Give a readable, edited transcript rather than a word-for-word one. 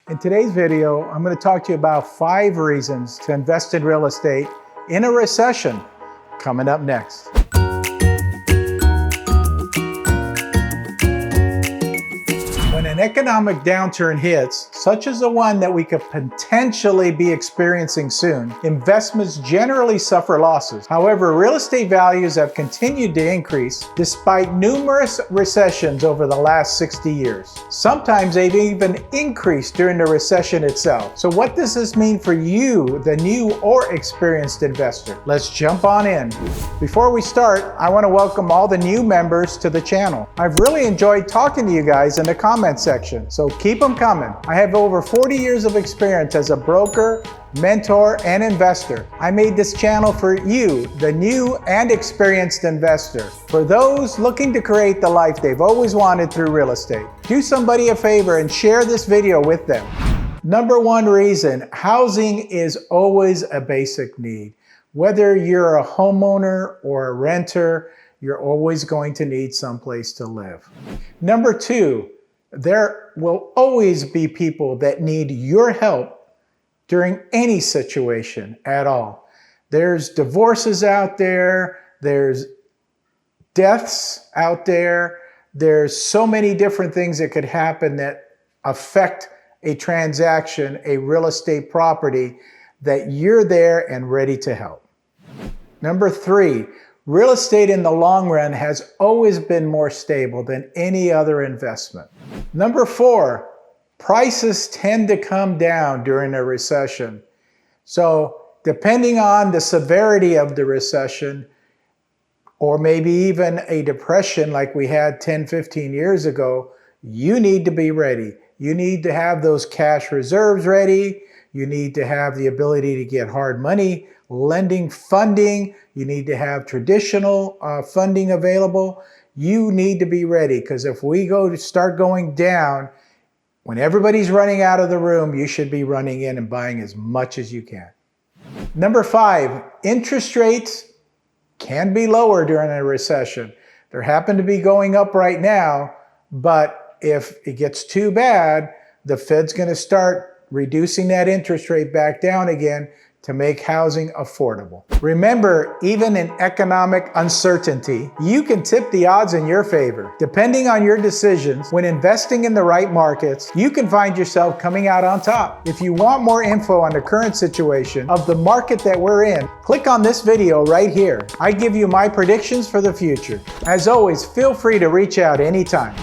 In today's video, I'm going to talk to you about 5 reasons to invest in real estate in a recession. Coming up next. When an economic downturn hits, such as the one that we could potentially be experiencing soon, investments generally suffer losses. However, real estate values have continued to increase despite numerous recessions over the last 60 years. Sometimes they've even increased during the recession itself. So what does this mean for you, the new or experienced investor? Let's jump on in. Before we start, I want to welcome all the new members to the channel. I've really enjoyed talking to you guys in the comments section, so keep them coming. I have over 40 years of experience as a broker, mentor, and investor. I made this channel for you, the new and experienced investor. For those looking to create the life they've always wanted through real estate, do somebody a favor and share this video with them. Number 1 reason, housing is always a basic need. Whether you're a homeowner or a renter, you're always going to need someplace to live. Number 2, there will always be people that need your help during any situation at all. There's divorces out there, there's deaths out there, there's so many different things that could happen that affect a transaction, a real estate property, that you're there and ready to help. Number 3, real estate in the long run has always been more stable than any other investment. Number 4, prices tend to come down during a recession. So depending on the severity of the recession, or maybe even a depression like we had 10, 15 years ago, you need to be ready. You need to have those cash reserves ready. You need to have the ability to get hard money, lending, funding. You need to have traditional funding available. You need to be ready, because if we start going down, when everybody's running out of the room, you should be running in and buying as much as you can. Number 5, interest rates can be lower during a recession. They happen to be going up right now, but if it gets too bad, the Fed's going to start reducing that interest rate back down again to make housing affordable. Remember, even in economic uncertainty, you can tip the odds in your favor. Depending on your decisions, when investing in the right markets, you can find yourself coming out on top. If you want more info on the current situation of the market that we're in, click on this video right here. I give you my predictions for the future. As always, feel free to reach out anytime.